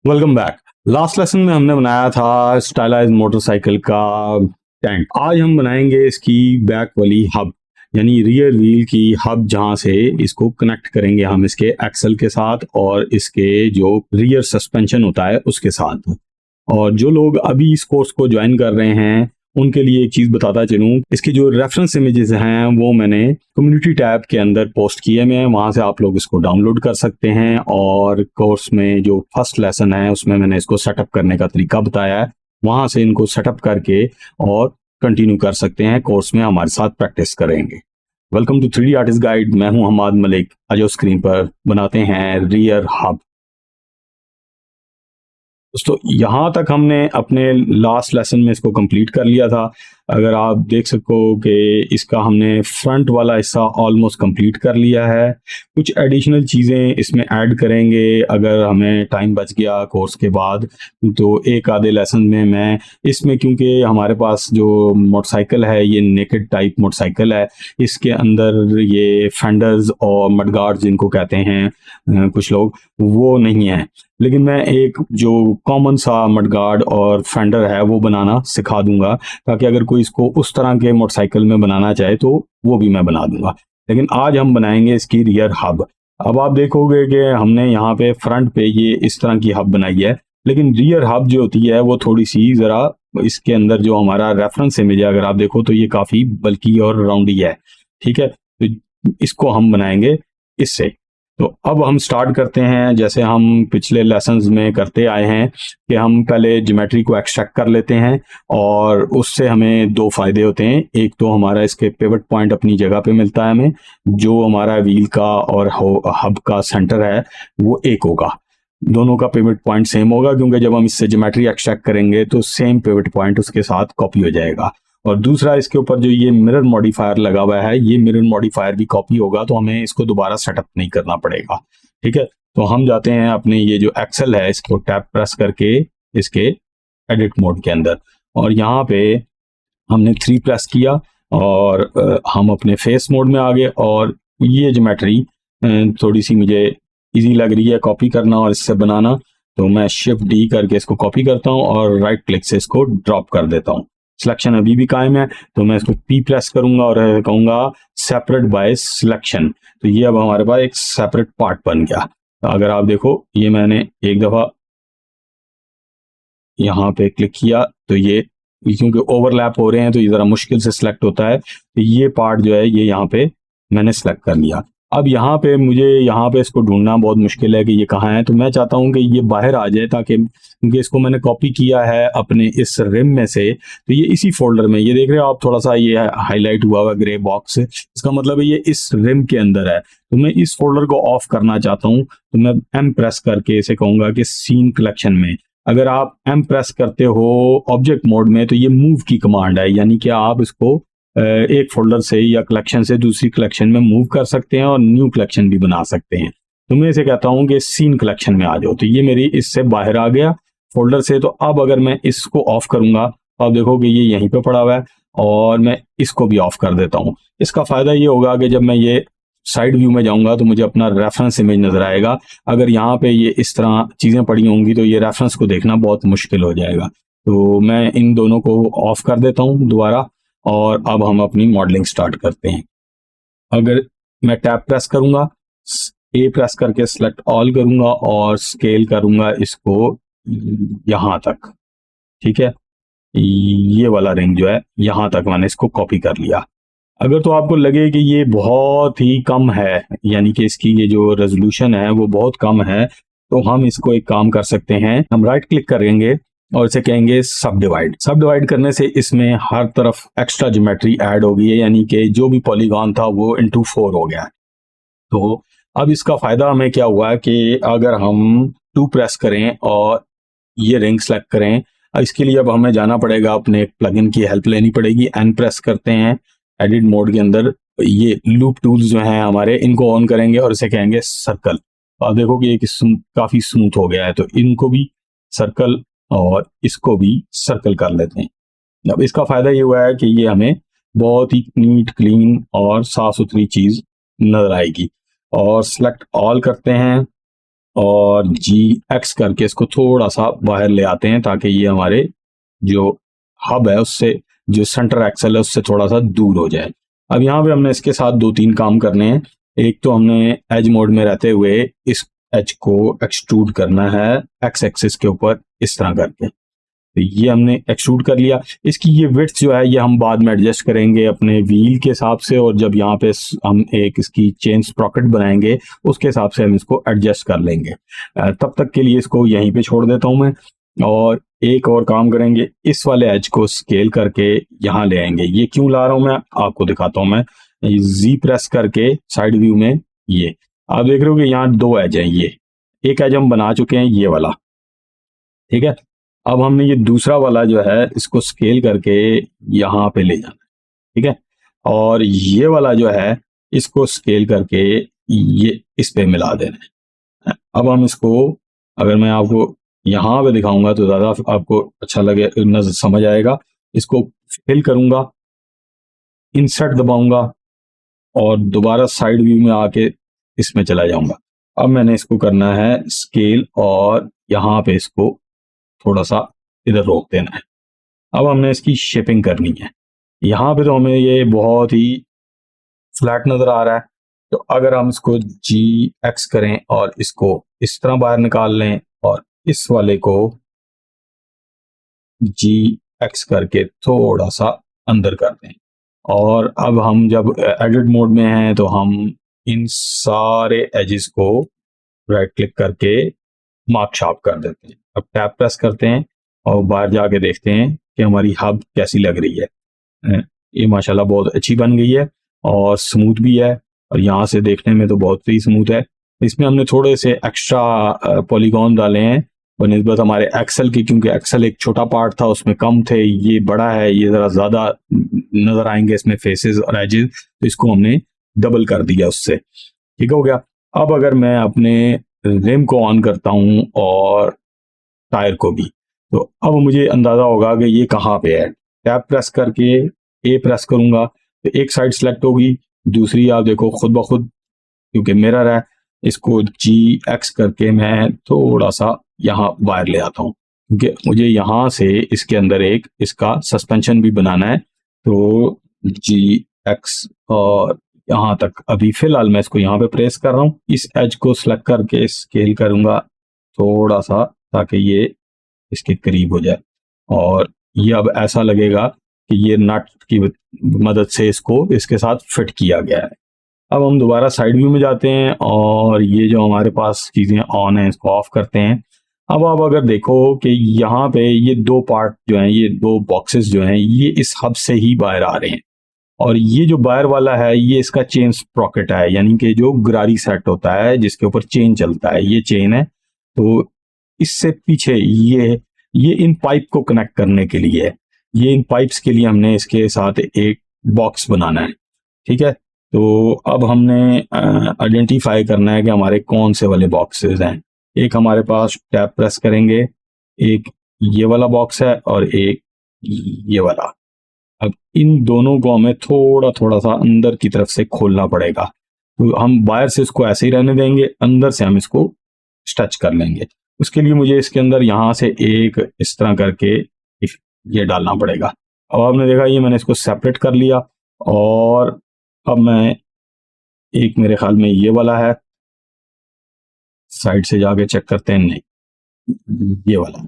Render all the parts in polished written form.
Welcome back. Last lesson में हमने बनाया था स्टाइलाइज मोटरसाइकिल का टैंक। आज हम बनाएंगे इसकी बैक वाली हब, यानी रियर व्हील की हब, जहां से इसको कनेक्ट करेंगे हम इसके एक्सल के साथ और इसके जो रियर सस्पेंशन होता है उसके साथ। और जो लोग अभी इस कोर्स को ज्वाइन कर रहे हैं उनके लिए एक चीज बताता चलूं, इसकी जो रेफरेंस इमेजेस हैं वो मैंने कम्युनिटी टैब के अंदर पोस्ट किए हैं, वहां से आप लोग इसको डाउनलोड कर सकते हैं। और कोर्स में जो फर्स्ट लेसन है उसमें मैंने इसको सेटअप करने का तरीका बताया है, वहां से इनको सेटअप करके और कंटिन्यू कर सकते हैं, कोर्स में हमारे साथ प्रैक्टिस करेंगे। Welcome to 3D artist guide. मैं हूं हमाद मलिक। आज स्क्रीन पर बनाते हैं रियर हब। दोस्तों यहाँ तक हमने अपने लास्ट लेसन में इसको कंप्लीट कर लिया था। अगर आप देख सको कि इसका हमने फ्रंट वाला हिस्सा ऑलमोस्ट कंप्लीट कर लिया है। कुछ एडिशनल चीज़ें इसमें ऐड करेंगे अगर हमें टाइम बच गया कोर्स के बाद, तो एक आधे लेसन में मैं इसमें, क्योंकि हमारे पास जो मोटरसाइकिल है ये नेकेड टाइप मोटरसाइकिल है, इसके अंदर ये फेंडर्स और मडगार्ड जिनको कहते हैं कुछ लोग, वो नहीं है। लेकिन मैं एक जो कॉमन सा मडगार्ड और फेंडर है वो बनाना सिखा दूंगा, ताकि अगर कोई इसको उस तरह के मोटरसाइकिल में बनाना चाहे तो वो भी मैं बना दूंगा। लेकिन आज हम बनाएंगे इसकी रियर हब। अब आप देखोगे कि हमने यहाँ पे फ्रंट पे ये इस तरह की हब बनाई है, लेकिन रियर हब जो होती है वो थोड़ी सी ज़रा, इसके अंदर जो हमारा रेफरेंस इमेज है अगर आप देखो तो ये काफ़ी बल्की और राउंडी है। ठीक है, तो इसको हम बनाएंगे इससे। तो अब हम स्टार्ट करते हैं, जैसे हम पिछले लेसन्स में करते आए हैं कि हम पहले ज्योमेट्री को एक्सट्रैक्ट कर लेते हैं। और उससे हमें दो फायदे होते हैं। एक तो हमारा इसके पिवट पॉइंट अपनी जगह पे मिलता है हमें, जो हमारा व्हील का और हब का सेंटर है वो एक होगा, दोनों का पिवट पॉइंट सेम होगा, क्योंकि जब हम इससे ज्योमेट्री एक्सट्रैक्ट करेंगे तो सेम पिवट पॉइंट उसके साथ कॉपी हो जाएगा। और दूसरा, इसके ऊपर जो ये मिरर मॉडिफायर लगा हुआ है, ये मिरर मॉडिफायर भी कॉपी होगा, तो हमें इसको दोबारा सेटअप नहीं करना पड़ेगा। ठीक है, तो हम जाते हैं अपने ये जो एक्सेल है इसको टैप प्रेस करके इसके एडिट मोड के अंदर, और यहाँ पे हमने 3 प्रेस किया और हम अपने फेस मोड में आ गए। और ये ज्योमेट्री थोड़ी सी मुझे इजी लग रही है कॉपी करना और इससे बनाना, तो मैं शिफ्ट डी करके इसको कॉपी करता हूँ और राइट क्लिक से इसको ड्रॉप कर देता हूँ। सिलेक्शन अभी भी कायम है, तो मैं इसको पी प्रेस करूंगा और कहूंगा सेपरेट बाय सिलेक्शन। तो ये अब हमारे पास एक सेपरेट पार्ट बन गया। तो अगर आप देखो, ये मैंने एक दफा यहाँ पे क्लिक किया तो ये क्योंकि ओवरलैप हो रहे हैं तो ये जरा मुश्किल से सिलेक्ट होता है, तो ये पार्ट जो है ये यहाँ पे मैंने सेलेक्ट कर लिया। अब यहाँ पे मुझे यहाँ पे इसको ढूंढना बहुत मुश्किल है कि ये कहाँ है, तो मैं चाहता हूँ कि ये बाहर आ जाए, ताकि क्योंकि इसको मैंने कॉपी किया है अपने इस रिम में से, तो ये इसी फोल्डर में, ये देख रहे हो आप, थोड़ा सा ये हाईलाइट हुआ हुआ ग्रे बॉक्स, इसका मतलब है ये इस रिम के अंदर है। तो मैं इस फोल्डर को ऑफ करना चाहता हूँ, तो मैं एम प्रेस करके इसे कहूंगा कि सीन कलेक्शन में। अगर आप एम प्रेस करते हो ऑब्जेक्ट मोड में तो ये मूव की कमांड है, यानी कि आप इसको एक फोल्डर से या कलेक्शन से दूसरी कलेक्शन में मूव कर सकते हैं और न्यू कलेक्शन भी बना सकते हैं। तो मैं इसे कहता हूं कि सीन कलेक्शन में आ जाओ, तो ये मेरी इससे बाहर आ गया फोल्डर से। तो अब अगर मैं इसको ऑफ करूंगा तो आप देखोगे ये यहीं पे पड़ा हुआ है, और मैं इसको भी ऑफ कर देता हूं। इसका फायदा ये होगा कि जब मैं ये साइड व्यू में जाऊंगा तो मुझे अपना रेफरेंस इमेज नजर आएगा। अगर यहाँ पे ये इस तरह चीजें पड़ी होंगी तो ये रेफरेंस को देखना बहुत मुश्किल हो जाएगा। तो मैं इन दोनों को ऑफ कर देता हूँ दोबारा, और अब हम अपनी मॉडलिंग स्टार्ट करते हैं। अगर मैं टैब प्रेस करूंगा, ए प्रेस करके सिलेक्ट ऑल करूंगा और स्केल करूंगा इसको यहां तक। ठीक है, ये वाला रिंग जो है यहां तक मैंने इसको कॉपी कर लिया। अगर तो आपको लगे कि ये बहुत ही कम है, यानी कि इसकी ये जो रेजोल्यूशन है वो बहुत कम है, तो हम इसको एक काम कर सकते हैं, हम राइट क्लिक करेंगे और इसे कहेंगे सब डिवाइड। सब डिवाइड करने से इसमें हर तरफ एक्स्ट्रा ज्योमेट्री ऐड हो गई है, यानी कि जो भी पॉलीगॉन था वो इंटू 4 हो गया। तो अब इसका फायदा हमें क्या हुआ है कि अगर हम 2 प्रेस करें और ये रिंग सेलेक्ट करें, इसके लिए अब हमें जाना पड़ेगा, अपने एक प्लगइन की हेल्प लेनी पड़ेगी। एन प्रेस करते हैं एडिट मोड के अंदर, ये लूप टूल्स जो हैं हमारे, इनको ऑन करेंगे और इसे कहेंगे सर्कल। और देखो कि ये काफी स्मूथ हो गया है, तो इनको भी सर्कल और इसको भी सर्कल कर लेते हैं। अब इसका फायदा ये हुआ है कि ये हमें बहुत ही नीट क्लीन और साफ सुथरी चीज नजर आएगी। और सिलेक्ट ऑल करते हैं और GX करके इसको थोड़ा सा बाहर ले आते हैं ताकि ये हमारे जो हब है उससे, जो सेंटर एक्सल है उससे थोड़ा सा दूर हो जाए। अब यहाँ पे हमने इसके साथ 2-3 काम करने हैं। एक तो हमने एज मोड में रहते हुए इस एज को एक्सट्रूड करना है एक्स एक्सिस के ऊपर इस तरह करके, तो ये हमने एक्सट्रूड कर लिया। इसकी ये विड्थ जो है ये हम बाद में एडजस्ट करेंगे अपने व्हील के हिसाब से, और जब यहाँ पे हम एक इसकी चेन स्प्रॉकेट बनाएंगे उसके हिसाब से हम इसको एडजस्ट कर लेंगे। तब तक के लिए इसको यहीं पे छोड़ देता हूँ मैं, और एक और काम करेंगे, इस वाले एज को स्केल करके यहाँ ले आएंगे। ये क्यों ला रहा हूँ मैं आपको दिखाता हूँ। मैं जी प्रेस करके साइड व्यू में ये आप देख रहे हो कि यहाँ 2 एज हैं, ये एक एज हम बना चुके हैं ये वाला, ठीक है। अब हमने ये दूसरा वाला जो है इसको स्केल करके यहाँ पे ले जाना है, ठीक है। और ये वाला जो है इसको स्केल करके ये इस पे मिला देना है। अब हम इसको, अगर मैं आपको यहाँ पे दिखाऊंगा तो ज़्यादा आपको अच्छा लगे, नजर समझ आएगा। इसको फिल करूंगा, इंसर्ट दबाऊंगा और दोबारा साइड व्यू में आके इसमें चला जाऊंगा। अब मैंने इसको करना है स्केल और यहाँ पे इसको थोड़ा सा इधर रोक देना है। अब हमने इसकी शेपिंग करनी है। यहाँ पे तो हमें ये बहुत ही फ्लैट नजर आ रहा है, तो अगर हम इसको GX करें और इसको इस तरह बाहर निकाल लें और इस वाले को GX करके थोड़ा सा अंदर कर दें, और अब हम जब एडिट मोड में हैं तो हम इन सारे एजेस को राइट क्लिक करके मार्क शार्प कर देते हैं। अब टैप प्रेस करते हैं और बाहर जाके देखते हैं कि हमारी हब कैसी लग रही है। ये माशाल्लाह बहुत अच्छी बन गई है और स्मूथ भी है, और यहाँ से देखने में तो बहुत ही स्मूथ है। इसमें हमने थोड़े से एक्स्ट्रा पॉलीगॉन डाले हैं बनिस्बत हमारे एक्सेल की, क्योंकि एक्सेल एक छोटा पार्ट था उसमें कम थे, ये बड़ा है, ये ज़रा ज़्यादा नज़र आएंगे इसमें फेसेस और एजेस, तो इसको हमने डबल कर दिया उससे, ठीक हो गया। अब अगर मैं अपने रिम को ऑन करता हूँ और टायर को भी, तो अब मुझे अंदाजा होगा कि ये कहाँ पे है। टैप प्रेस करके ए प्रेस करूंगा तो एक साइड सेलेक्ट होगी, दूसरी आप देखो खुद ब खुद, क्योंकि मिरर है, इसको GX करके मैं थोड़ा सा यहाँ बाहर ले आता हूँ, क्योंकि मुझे यहाँ से इसके अंदर एक इसका सस्पेंशन भी बनाना है। तो GX और यहाँ तक, अभी फिलहाल मैं इसको यहाँ पे प्रेस कर रहा हूँ, इस एज को सिलेक्ट करके स्केल करूंगा थोड़ा सा ताकि ये इसके करीब हो जाए, और ये अब ऐसा लगेगा कि ये नट की मदद से इसको इसके साथ फिट किया गया है। अब हम दोबारा साइड व्यू में जाते हैं और ये जो हमारे पास चीज़ें ऑन हैं इसको ऑफ करते हैं। अब आप अगर देखो कि यहाँ पे ये 2 पार्ट जो हैं, ये 2 बॉक्सेस जो हैं, ये इस हब से ही बाहर आ रहे हैं, और ये जो बाहर वाला है ये इसका चेन स्प्रॉकेट है, यानी कि जो गरारी सेट होता है जिसके ऊपर चेन चलता है, ये चेन है। तो इससे पीछे ये इन पाइप को कनेक्ट करने के लिए है, ये इन पाइप्स के लिए हमने इसके साथ एक बॉक्स बनाना है, ठीक है। तो अब हमने आइडेंटिफाई करना है कि हमारे कौन से वाले बॉक्सेस हैं। एक हमारे पास टैप प्रेस करेंगे, एक ये वाला बॉक्स है और एक ये वाला। अब इन दोनों को हमें थोड़ा थोड़ा सा अंदर की तरफ से खोलना पड़ेगा, तो हम बाहर से इसको ऐसे ही रहने देंगे, अंदर से हम इसको स्टच कर लेंगे। उसके लिए मुझे इसके अंदर यहाँ से एक इस तरह करके ये डालना पड़ेगा। अब आपने देखा ये मैंने इसको सेपरेट कर लिया, और अब मैं एक, मेरे ख्याल में ये वाला है, साइड से जाके चेक करते हैं, नहीं ये वाला,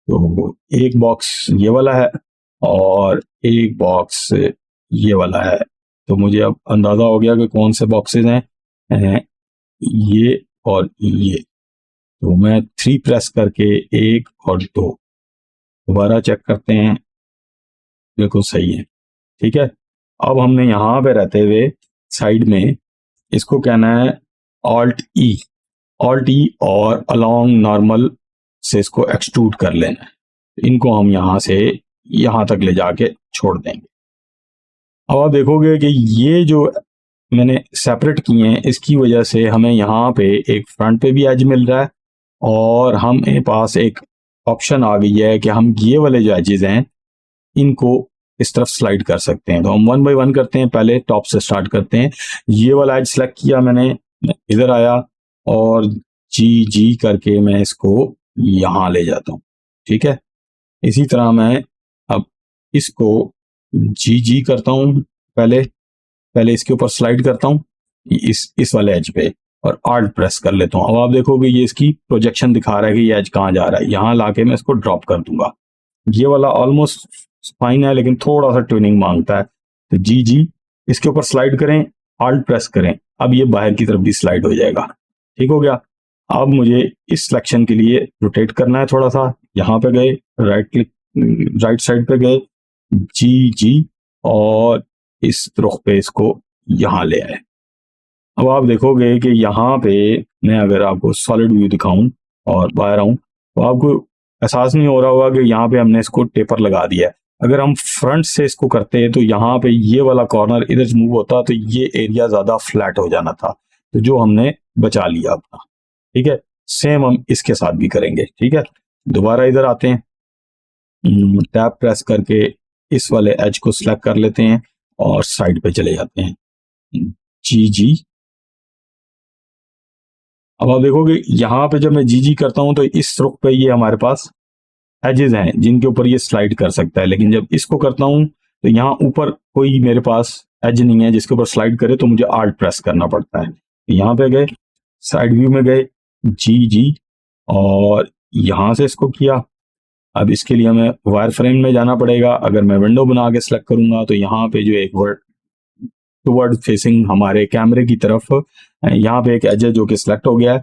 तो एक बॉक्स ये वाला है और एक बॉक्स ये वाला है। तो मुझे अब अंदाजा हो गया कि कौन से बॉक्सेस हैं, ये और ये। तो मैं 3 प्रेस करके 1 और 2 दोबारा चेक करते हैं, बिल्कुल सही है, ठीक है। अब हमने यहाँ पे रहते हुए साइड में इसको कहना है ऑल्ट ई और अलोंग नॉर्मल से इसको एक्सट्रूड कर लेना है। इनको हम यहाँ से यहाँ तक ले जाके छोड़ देंगे। अब आप देखोगे कि ये जो मैंने सेपरेट किए हैं इसकी वजह से हमें यहाँ पे एक फ्रंट पे भी एज मिल रहा है, और हमें पास एक ऑप्शन आ गई है कि हम ये वाले जो एजेस हैं इनको इस तरफ स्लाइड कर सकते हैं। तो हम 1 बाय 1 करते हैं, पहले टॉप से स्टार्ट करते हैं। ये वाला एज सेलेक्ट किया मैंने, इधर आया और जी करके मैं इसको यहाँ ले जाता हूँ, ठीक है। इसी तरह मैं अब इसको जी करता हूँ, पहले इसके ऊपर स्लाइड करता हूँ इस वाले एज पे, और आल्ट प्रेस कर लेता हूँ। अब आप देखोगे ये इसकी प्रोजेक्शन दिखा रहा है कि ये एज कहाँ जा रहा है। यहाँ लाके मैं इसको ड्रॉप कर दूंगा। ये वाला ऑलमोस्ट फाइन है, लेकिन थोड़ा सा ट्यूनिंग मांगता है। तो जी इसके ऊपर स्लाइड करें, आल्ट प्रेस करें, अब ये बाहर की तरफ भी स्लाइड हो जाएगा। ठीक हो गया। अब मुझे इस सिलेक्शन के लिए रोटेट करना है थोड़ा सा। यहाँ पे गए, राइट साइड पे गए, जी और इस रुख पे इसको यहाँ ले आए। अब आप देखोगे कि यहाँ पे मैं अगर आपको सॉलिड व्यू दिखाऊं और बाहर आऊं तो आपको एहसास नहीं हो रहा होगा कि यहाँ पे हमने इसको टेपर लगा दिया है। अगर हम फ्रंट से इसको करते हैं तो यहाँ पे ये वाला कॉर्नर इधर मूव होता तो ये एरिया ज्यादा फ्लैट हो जाना था, तो जो हमने बचा लिया अपना। ठीक है, सेम हम इसके साथ भी करेंगे। ठीक है, दोबारा इधर आते हैं, टैप प्रेस करके इस वाले एज को सिलेक्ट कर लेते हैं और साइड पे चले जाते हैं, जी। अब आप देखोगे यहाँ पे जब मैं जी करता हूं तो इस रुख पे ये हमारे पास एजेस हैं जिनके ऊपर ये स्लाइड कर सकता है, लेकिन जब इसको करता हूं तो यहाँ ऊपर कोई मेरे पास एज नहीं है जिसके ऊपर स्लाइड करे, तो मुझे आल्ट प्रेस करना पड़ता है। यहाँ पे गए, साइड व्यू में गए, जी और यहां से इसको किया। अब इसके लिए हमें वायर फ्रेम में जाना पड़ेगा। अगर मैं विंडो बना के सिलेक्ट करूंगा तो यहाँ पे जो एक वर्ड टुवर्ड फेसिंग हमारे कैमरे की तरफ यहाँ पे एक एज है जो कि सिलेक्ट हो गया है।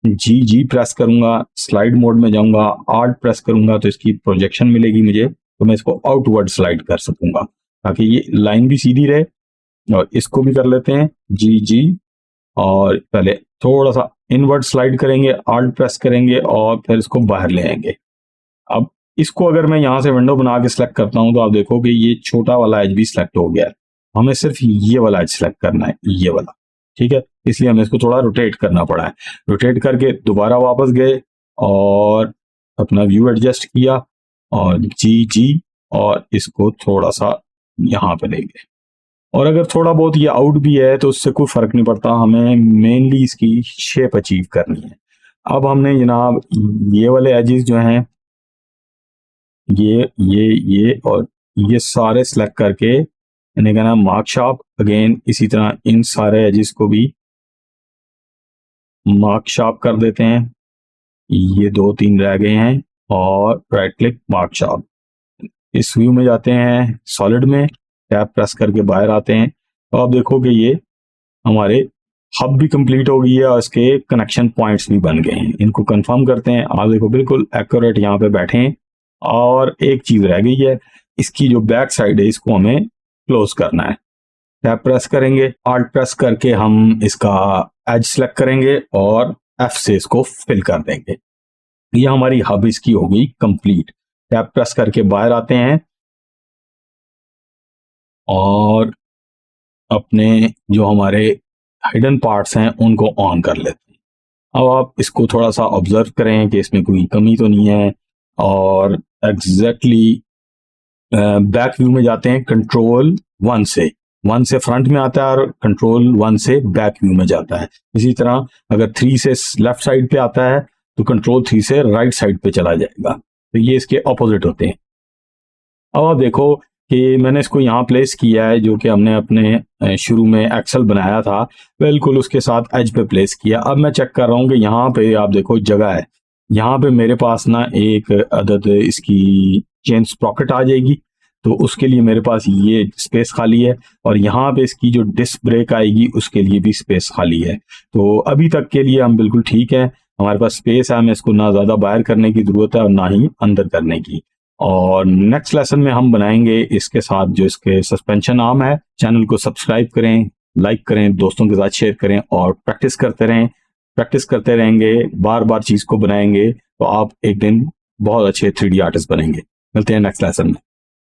जी प्रेस करूंगा, स्लाइड मोड में जाऊंगा, आल्ट प्रेस करूंगा तो इसकी प्रोजेक्शन मिलेगी मुझे, तो मैं इसको आउटवर्ड स्लाइड कर सकूंगा ताकि ये लाइन भी सीधी रहे। और इसको भी कर लेते हैं जी और पहले थोड़ा सा इनवर्ड स्लाइड करेंगे, आल्ट प्रेस करेंगे और फिर इसको बाहर ले आएंगे। अब इसको अगर मैं यहाँ से विंडो बना के सिलेक्ट करता हूँ तो आप देखोगे ये छोटा वाला एज भी सिलेक्ट हो गया है। हमें सिर्फ ये वाला एज सिलेक्ट करना है, ये वाला। ठीक है, इसलिए हमें इसको थोड़ा रोटेट करना पड़ा है। रोटेट करके दोबारा वापस गए और अपना व्यू एडजस्ट किया और जी और इसको थोड़ा सा यहाँ पे ले गए। और अगर थोड़ा बहुत ये आउट भी है तो उससे कोई फर्क नहीं पड़ता, हमें मेनली इसकी शेप अचीव करनी है। अब हमने जनाब ये वाले एजेस जो हैं ये और ये सारे सिलेक्ट करके इन्हें कहना मार्क शार्प। अगेन इसी तरह इन सारे एजेस को भी मार्क शार्प कर देते हैं। ये 2-3 रह गए हैं और राइट क्लिक मार्क शार्प। इस व्यू में जाते हैं, सॉलिड में टैप प्रेस करके बाहर आते हैं तो आप देखोगे ये हमारे हब भी कंप्लीट हो गई है और इसके कनेक्शन पॉइंट्स भी बन गए हैं। इनको कंफर्म करते हैं। आप देखो बिल्कुल एक्यूरेट यहाँ पे बैठे हैं। और एक चीज रह गई है, इसकी जो बैक साइड है इसको हमें क्लोज करना है। टैप प्रेस करेंगे, आल्ट प्रेस करके हम इसका एज सेलेक्ट करेंगे और एफ से इसको फिल कर देंगे। ये हमारी हब इसकी हो गई कंप्लीट। टैप प्रेस करके बाहर आते हैं और अपने जो हमारे हिडन पार्ट्स हैं उनको ऑन कर लेते हैं। अब आप इसको थोड़ा सा ऑब्जर्व करें कि इसमें कोई कमी तो नहीं है। और एग्जैक्टली बैक व्यू में जाते हैं, कंट्रोल 1 से फ्रंट में आता है और कंट्रोल 1 से बैक व्यू में जाता है। इसी तरह अगर 3 से लेफ्ट साइड पे आता है तो कंट्रोल 3 से राइट साइड पे चला जाएगा। तो ये इसके ऑपोजिट होते हैं। अब आप देखो कि मैंने इसको यहाँ प्लेस किया है जो कि हमने अपने शुरू में एक्सेल बनाया था, बिल्कुल उसके साथ एज पे प्लेस किया। अब मैं चेक कर रहा हूँ कि यहाँ पे आप देखो जगह है, यहाँ पे मेरे पास ना एक अदद इसकी चेन स्प्रॉकेट आ जाएगी, तो उसके लिए मेरे पास ये स्पेस खाली है। और यहाँ पे इसकी जो डिस्क ब्रेक आएगी उसके लिए भी स्पेस खाली है। तो अभी तक के लिए हम बिल्कुल ठीक है, हमारे पास स्पेस है। हमें इसको ना ज़्यादा बाहर करने की ज़रूरत है और ना ही अंदर करने की। और नेक्स्ट लेसन में हम बनाएंगे इसके साथ जो इसके सस्पेंशन आर्म है। चैनल को सब्सक्राइब करें, लाइक करें, दोस्तों के साथ शेयर करें और प्रैक्टिस करते रहें। प्रैक्टिस करते रहेंगे, बार बार चीज़ को बनाएंगे तो आप एक दिन बहुत अच्छे 3D आर्टिस्ट बनेंगे। मिलते हैं नेक्स्ट लेसन में।